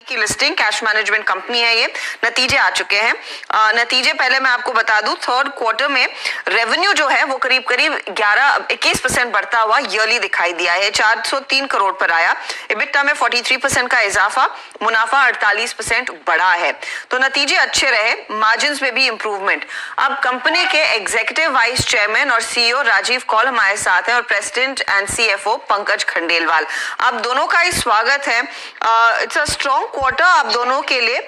की listing cash management company है ये। नतीजे आ चुके हैं। नतीजे पहले मैं आपको बता दूं, थर्ड क्वार्टर में रेवेन्यू जो है वो करीब 21% बढ़ता हुआ ईयरली दिखाई दिया है, 403 करोड़ पर आया। इबिटा में 43% का इजाफा, मुनाफा 48% बढ़ा है। तो नतीजे अच्छे रहे, मार्जिन में भी इंप्रूवमेंट। अब कंपनी के एग्जीक्यूटिव वाइस चेयरमैन और सीईओ राजीव कौल हमारे साथ हैं और president and CFO Pankaj Khandelwal. आप दोनों का ही स्वागत है। इट्स अ स्ट्रॉन्ग क्वार्टर आप दोनों के लिए।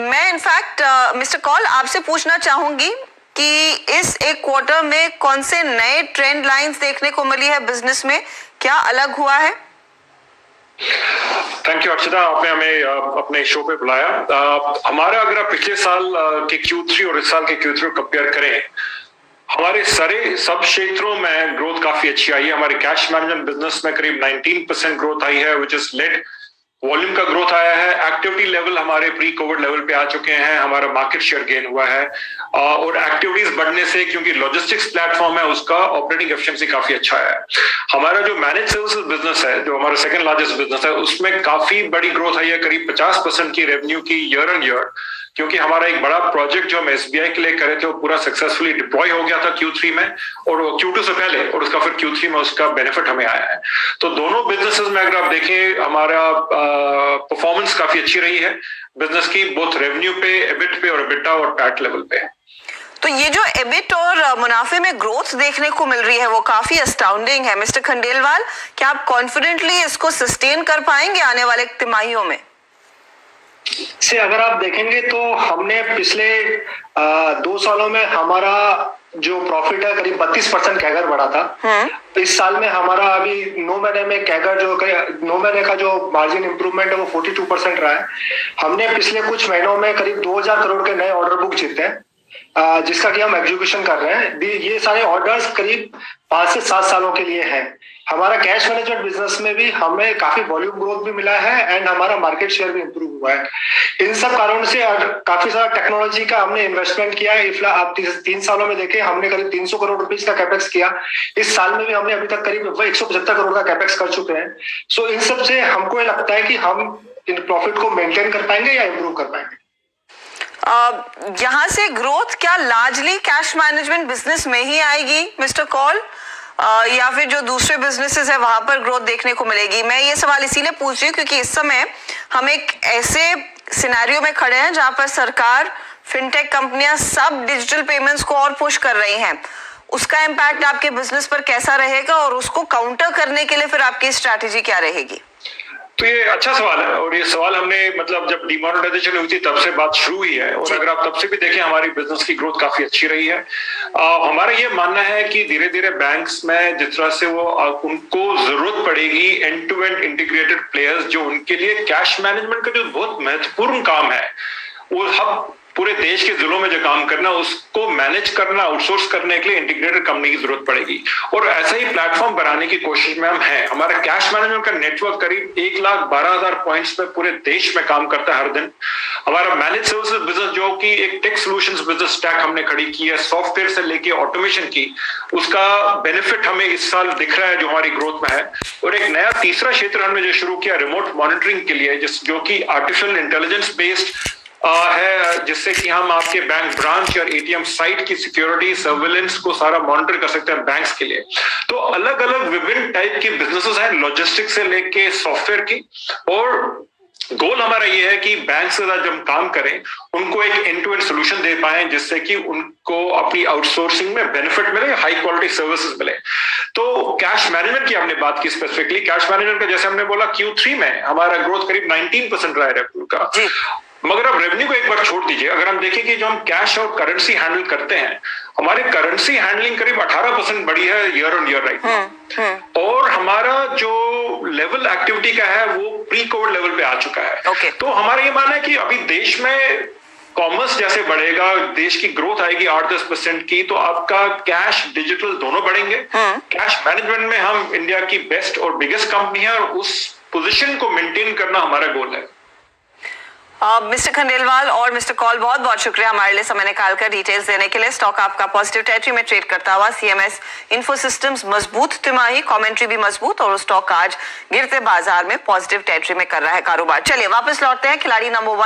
मैं इनफैक्ट मिस्टर कौल आपसे पूछना चाहूंगी कि इस एक क्वार्टर में कौन से नए ट्रेंड लाइंस देखने को मिली है बिजनेस में, क्या अलग हुआ है? थैंक यू अर्चिता, आपने हमें अपने शो पे बुलाया। हमारा अगर आप पिछले साल के Q3 और इस साल के Q3 को कंपेयर करें, हमारे सारे सब क्षेत्रों में ग्रोथ काफी अच्छी आई है। हमारे कैश मैनेजमेंट बिजनेस में करीब 19% ग्रोथ आई है, विच इज लेड। वॉल्यूम का ग्रोथ आया है, एक्टिविटी लेवल हमारे प्री कोविड लेवल पे आ चुके हैं, हमारा मार्केट शेयर गेन हुआ है और एक्टिविटीज बढ़ने से, क्योंकि लॉजिस्टिक्स प्लेटफॉर्म है, उसका ऑपरेटिंग एफिशिएंसी काफी अच्छा है। हमारा जो मैनेज सर्विसेज बिजनेस है, जो हमारा सेकंड लार्जेस्ट बिजनेस है, उसमें काफी बड़ी ग्रोथ आई है, करीब 50% की रेवेन्यू की ईयर ऑन ईयर, क्योंकि हमारा एक बड़ा प्रोजेक्ट जो हम एसबीआई के लिए करे थे वो पूरा सक्सेसफुली डिप्लॉय हो गया था Q3 में और Q2 से पहले, और उसका फिर Q3 में उसका बेनिफिट हमें आया है। तो दोनों बिजनेसेस में अगर आप देखें, हमारा परफॉर्मेंस काफी अच्छी रही है बिजनेस की, बोथ रेवेन्यू पे, एबिट पे और एबिटा और पैट लेवल पे। तो ये जो एबिट और मुनाफे में ग्रोथ देखने को मिल रही है वो काफी अस्टाउंडिंग है। मिस्टर खंडेलवाल, क्या आप कॉन्फिडेंटली इसको सस्टेन कर पाएंगे आने वाले तिमाहियों में? से अगर आप देखेंगे तो हमने पिछले 2 सालों में हमारा जो प्रॉफिट है करीब 32% कैगर बढ़ा था। इस साल में हमारा अभी 9 महीने में कैगर जो 9 महीने का जो मार्जिन इंप्रूवमेंट है वो 42% रहा है। हमने पिछले कुछ महीनों में करीब 2000 करोड़ के नए ऑर्डर बुक जीते हैं, जिसका कि हम एग्जीक्यूशन कर रहे हैं। ये सारे ऑर्डर्स करीब 5 से 7 सालों के लिए हैं। हमारा कैश मैनेजमेंट बिजनेस में भी हमें काफी वॉल्यूम ग्रोथ भी मिला है एंड हमारा मार्केट शेयर भी इंप्रूव हुआ है। इन सब कारणों से काफी सारा टेक्नोलॉजी का हमने इन्वेस्टमेंट किया है। इफला आप 3 सालों में देखें, हमने करीब 300 करोड़ रुपीज का कैपेक्स किया। इस साल में भी हमने अभी तक करीब 175 करोड़ का कैपेक्स कर चुके हैं। सो इन सब से हमको ये लगता है कि हम इन प्रॉफिट को मेंटेन कर पाएंगे या इंप्रूव कर पाएंगे। यहाँ से ग्रोथ क्या लार्जली कैश मैनेजमेंट बिजनेस में ही आएगी मिस्टर कौल, या फिर जो दूसरे बिजनेसेस है वहां पर ग्रोथ देखने को मिलेगी? मैं ये सवाल इसीलिए पूछ रही हूँ क्योंकि इस समय हम एक ऐसे सिनेरियो में खड़े हैं जहां पर सरकार, फिनटेक कंपनियां सब डिजिटल पेमेंट्स को और पुश कर रही हैं। उसका इम्पैक्ट आपके बिजनेस पर कैसा रहेगा और उसको काउंटर करने के लिए फिर आपकी स्ट्रैटेजी क्या रहेगी? तो ये अच्छा सवाल है और ये सवाल हमने जब डिमोनेटाइजेशन हुई थी तब से बात शुरू हुई है और अगर आप तब से भी देखें हमारी बिजनेस की ग्रोथ काफी अच्छी रही है। हमारा ये मानना है कि धीरे धीरे बैंक्स में जिस तरह से वो उनको जरूरत पड़ेगी end to end integrated players, जो उनके लिए कैश मैनेजमेंट का जो बहुत महत्वपूर्ण काम है, वो हम पूरे देश के जिलों में जो काम करना उसको मैनेज करना, आउटसोर्स करने के लिए इंटीग्रेटेड कंपनी की जरूरत पड़ेगी और ऐसा ही प्लेटफॉर्म बनाने की कोशिश में हम हैं। हमारा कैश मैनेजमेंट का नेटवर्क करीब 1,12,000 पॉइंट्स में पूरे देश में काम करता है हर दिन। हमारा मैनेज सर्विसेज बिजनेस, जो कि एक टेक सॉल्यूशंस बिजनेस स्टैक हमने खड़ी की है, सॉफ्टवेयर से लेके ऑटोमेशन की, उसका बेनिफिट हमें इस साल दिख रहा है जो हमारी ग्रोथ में है। और एक नया तीसरा क्षेत्र हमने जो शुरू किया रिमोट मॉनिटरिंग के लिए, जो कि आर्टिफिशियल इंटेलिजेंस बेस्ड है, जिससे कि हम आपके बैंक ब्रांच और एटीएम साइट की सिक्योरिटी सर्विलेंस को सारा मॉनिटर कर सकते हैं बैंक्स के लिए। तो अलग अलग विभिन्न टाइप के बिजनेसेस हैं, लॉजिस्टिक्स से लेके सॉफ्टवेयर की, और गोल हमारा ये है कि बैंक से जब हम काम करें उनको एक एंड टू एंड सोल्यूशन दे पाए जिससे कि उनको अपनी आउटसोर्सिंग में बेनिफिट मिले, हाई क्वालिटी सर्विसेज मिले। तो कैश मैनेजमेंट की हमने बात की स्पेसिफिकली। कैश मैनेजमेंट का जैसे हमने बोला Q3 में हमारा ग्रोथ करीब 19% रहा है रेवेन्यू का, मगर अब रेवेन्यू को एक बार छोड़ दीजिए, अगर हम देखें कि जो हम कैश और करेंसी हैंडल करते हैं, हमारी करेंसी हैंडलिंग करीब 18% बढ़ी है ईयर ऑन ईयर राइट, और हमारा जो लेवल एक्टिविटी का है वो प्री कोविड लेवल पे आ चुका है। तो हमारा ये मानना है कि अभी देश में कॉमर्स जैसे बढ़ेगा, देश की ग्रोथ आएगी 8-10% की, तो आपका कैश डिजिटल दोनों बढ़ेंगे। कैश मैनेजमेंट में हम इंडिया की बेस्ट और बिगेस्ट कंपनी है और उस पोजीशन को मेंटेन करना हमारा गोल है। मिस्टर खंडेलवाल और मिस्टर कॉल बहुत बहुत शुक्रिया हमारे लिए समय निकालकर डिटेल्स देने के लिए। स्टॉक आपका पॉजिटिव टेरिटरी में ट्रेड करता हुआ। सीएमएस इंफो सिस्टम्स मजबूत तिमाही, कमेंट्री भी मजबूत और स्टॉक आज गिरते बाजार में पॉजिटिव टेरिटरी में कर रहा है कारोबार। चलिए वापस लौटते हैं खिलाड़ी नंबर 1